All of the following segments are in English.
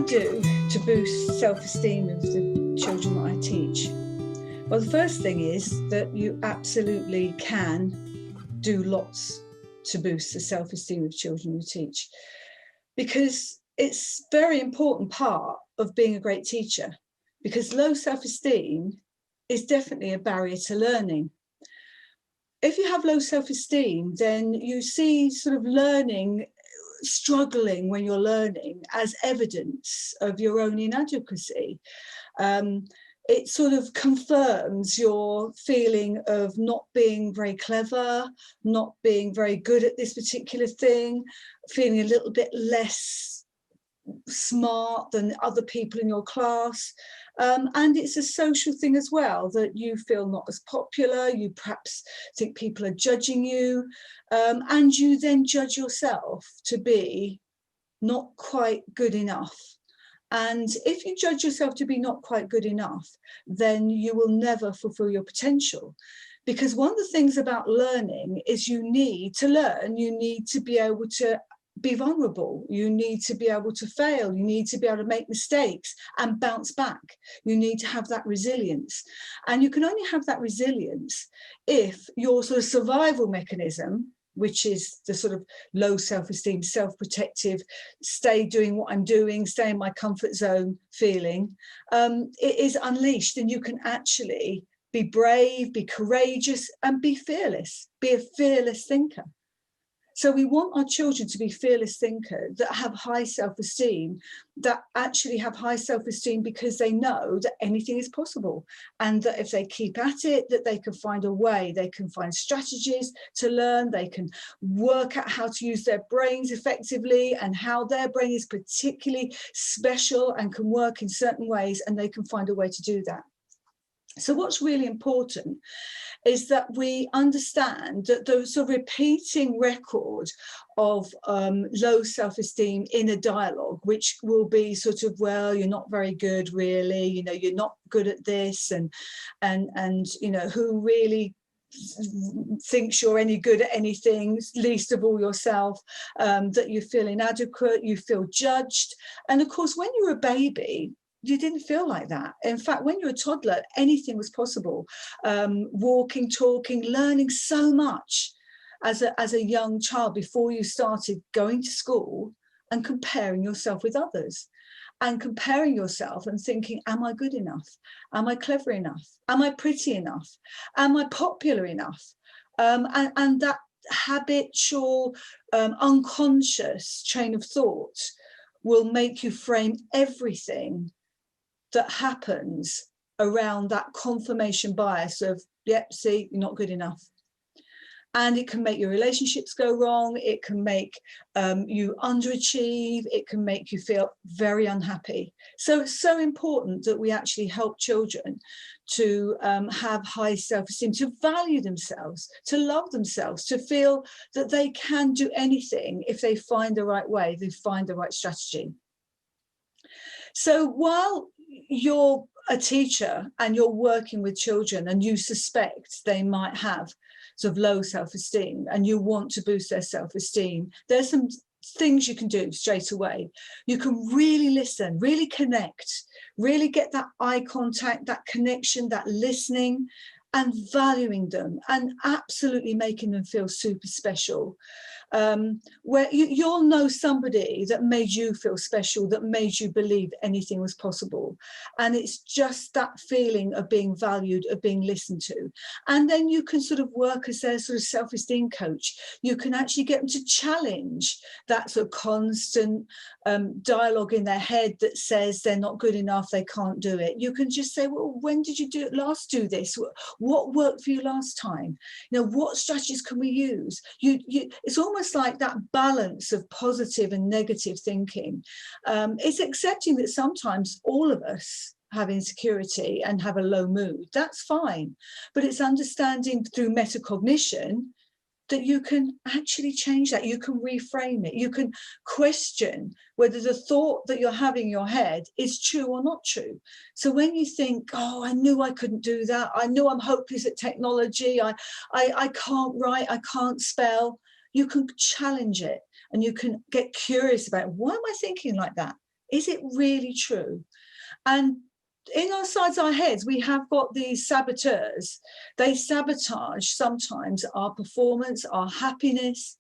do to boost self-esteem of the children that I teach? Well, the first thing is that you absolutely can do lots to boost the self-esteem of children you teach, because it's a very important part of being a great teacher, because low self-esteem is definitely a barrier to learning. If you have low self-esteem, then you see sort of learning, struggling when you're learning, as evidence of your own inadequacy. It sort of confirms your feeling of not being very clever, not being very good at this particular thing, feeling a little bit less smart than other people in your class. And it's a social thing as well, that you feel not as popular, you perhaps think people are judging you, and you then judge yourself to be not quite good enough. And if you judge yourself to be not quite good enough, then you will never fulfill your potential. Because one of the things about learning is you need to learn, you need to be able to be vulnerable, you need to be able to fail, you need to be able to make mistakes and bounce back. You need to have that resilience. And you can only have that resilience if your sort of survival mechanism, which is the sort of low self-esteem, self-protective, stay doing what I'm doing, stay in my comfort zone feeling, it is unleashed, and you can actually be brave, be courageous, and be fearless, be a fearless thinker. So we want our children to be fearless thinkers that have high self-esteem, that actually have high self-esteem because they know that anything is possible, and that if they keep at it, that they can find a way, they can find strategies to learn, they can work out how to use their brains effectively and how their brain is particularly special and can work in certain ways, and they can find a way to do that. So what's really important is that we understand that the sort of repeating record of low self-esteem in a dialogue, which will be sort of, well, you're not very good, really, you know, you're not good at this, and you know, who really thinks you're any good at anything, least of all yourself, that you feel inadequate, you feel judged. And of course, when you're a baby, you didn't feel like that. In fact, when you're a toddler, anything was possible. Walking, talking, learning so much as a young child before you started going to school and comparing yourself with others, and comparing yourself and thinking, am I good enough? Am I clever enough? Am I pretty enough? Am I popular enough? And that habitual, unconscious chain of thought will make you frame everything that happens around that confirmation bias of, yep, see, you're not good enough. And it can make your relationships go wrong, it can make you underachieve, it can make you feel very unhappy. So it's so important that we actually help children to have high self-esteem, to value themselves, to love themselves, to feel that they can do anything if they find the right way, they find the right strategy. So while you're a teacher and you're working with children and you suspect they might have sort of low self-esteem and you want to boost their self-esteem, there's some things you can do straight away. You can really listen, really connect, really get that eye contact, that connection, that listening, and valuing them and absolutely making them feel super special. Where you'll know somebody that made you feel special, that made you believe anything was possible. And it's just that feeling of being valued, of being listened to. And then you can sort of work as their sort of self-esteem coach. You can actually get them to challenge that sort of constant dialogue in their head that says they're not good enough, they can't do it. You can just say, well, when did you last do this? What worked for you last time? You know, what strategies can we use? It's almost like that balance of positive and negative thinking. It's accepting that sometimes all of us have insecurity and have a low mood. That's fine. But it's understanding through metacognition that you can actually change that. You can reframe it. You can question whether the thought that you're having in your head is true or not true. So when you think, oh, I knew I couldn't do that, I knew I'm hopeless at technology, I can't write, I can't spell, you can challenge it and you can get curious about, why am I thinking like that? Is it really true? And inside our heads, we have got these saboteurs. They sabotage sometimes our performance, our happiness.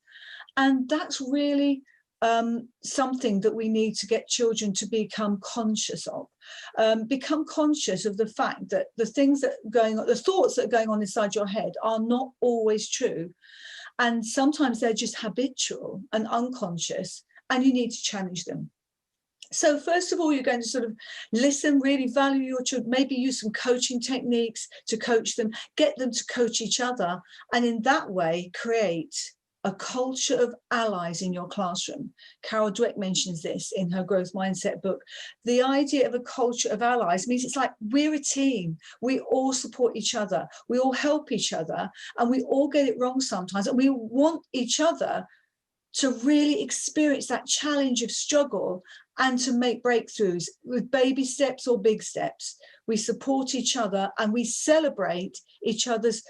And that's really something that we need to get children to become conscious of. Become conscious of the fact that the things that are going on, the thoughts that are going on inside your head are not always true. And sometimes they're just habitual and unconscious, and you need to challenge them. So first of all, you're going to sort of listen, really value your children, maybe use some coaching techniques to coach them, get them to coach each other, and in that way create a culture of allies in your classroom. Carol Dweck mentions this in her Growth Mindset book. The idea of a culture of allies means it's like we're a team. We all support each other. We all help each other, and we all get it wrong sometimes. And we want each other to really experience that challenge of struggle and to make breakthroughs with baby steps or big steps. We support each other and we celebrate each other's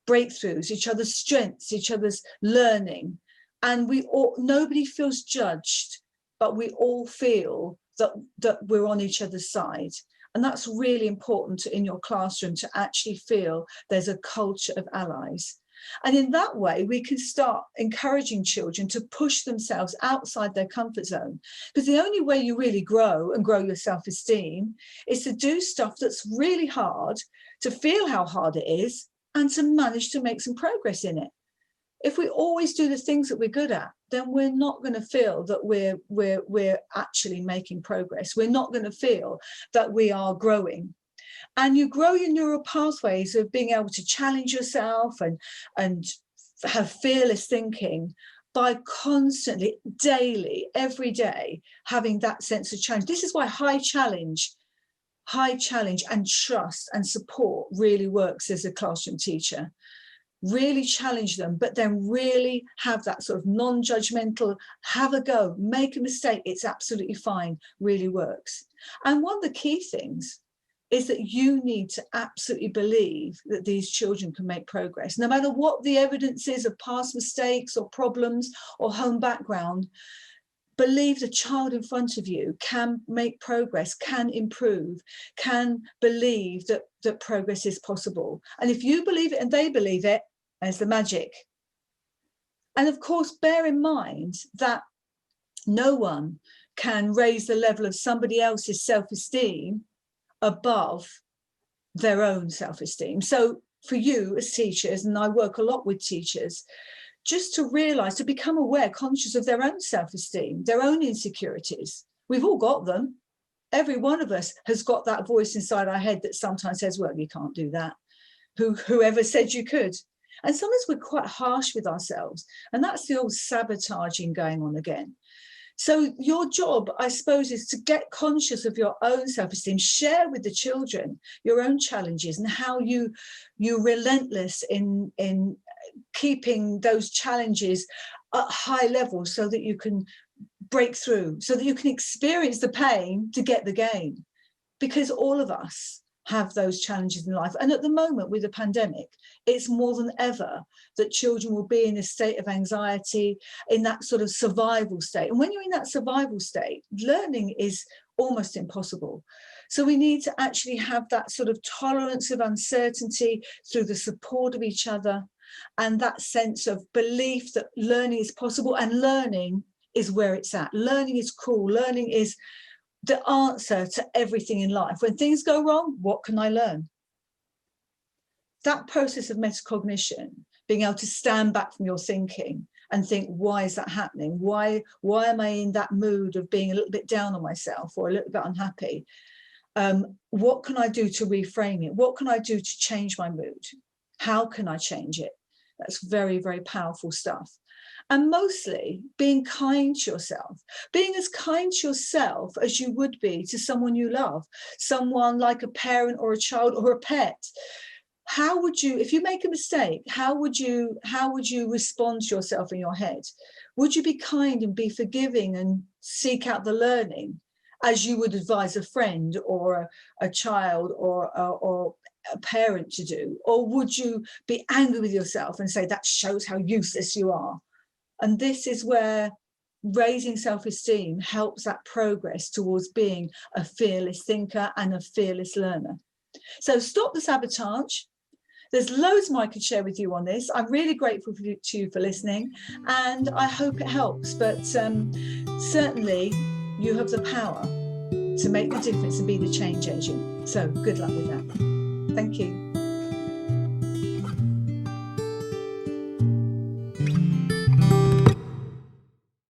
breakthroughs, each other's strengths, each other's learning. And we all, nobody feels judged, but we all feel that we're on each other's side. And that's really important in your classroom, to actually feel there's a culture of allies. And in that way, we can start encouraging children to push themselves outside their comfort zone. Because the only way you really grow and grow your self-esteem is to do stuff that's really hard, to feel how hard it is, and to manage to make some progress in it. If we always do the things that we're good at, then we're not going to feel that we're actually making progress. We're not going to feel that we are growing. And you grow your neural pathways of being able to challenge yourself and have fearless thinking by constantly, daily, every day, having that sense of challenge. This is why high challenge and trust and support really works as a classroom teacher. Really challenge them, but then really have that sort of non-judgmental, have a go, make a mistake, it's absolutely fine, really works. And one of the key things is that you need to absolutely believe that these children can make progress. No matter what the evidence is of past mistakes or problems or home background, believe the child in front of you can make progress, can improve, can believe that progress is possible. And if you believe it and they believe it, there's the magic. And of course, bear in mind that no one can raise the level of somebody else's self-esteem above their own self-esteem. So for you as teachers, and I work a lot with teachers, just to realize, to become aware, conscious of their own self-esteem, their own insecurities. We've all got them. Every one of us has got that voice inside our head that sometimes says, well, you can't do that. Whoever said you could? And sometimes we're quite harsh with ourselves. And that's the old sabotaging going on again. So your job, I suppose, is to get conscious of your own self-esteem, share with the children your own challenges and how you're relentless in keeping those challenges at high levels so that you can break through, so that you can experience the pain to get the gain. Because all of us have those challenges in life. And at the moment with the pandemic, it's more than ever that children will be in a state of anxiety, in that sort of survival state. And when you're in that survival state, learning is almost impossible. So we need to actually have that sort of tolerance of uncertainty through the support of each other and that sense of belief that learning is possible, and learning is where it's at. Learning is cool. Learning is the answer to everything in life. When things go wrong, what can I learn? That process of metacognition, being able to stand back from your thinking and think, why is that happening? Why am I in that mood of being a little bit down on myself or a little bit unhappy? What can I do to reframe it? What can I do to change my mood? How can I change it? That's very, very powerful stuff. And mostly being kind to yourself, being as kind to yourself as you would be to someone you love, someone like a parent or a child or a pet. How would you, if you make a mistake, how would you respond to yourself in your head? Would you be kind and be forgiving and seek out the learning as you would advise a friend or a child or a parent to do? Or would you be angry with yourself and say, that shows how useless you are? And this is where raising self-esteem helps that progress towards being a fearless thinker and a fearless learner. So stop the sabotage. There's loads more I could share with you on this. I'm really grateful to you for listening, and I hope it helps. But certainly you have the power to make the difference and be the change agent. So good luck with that. Thank you.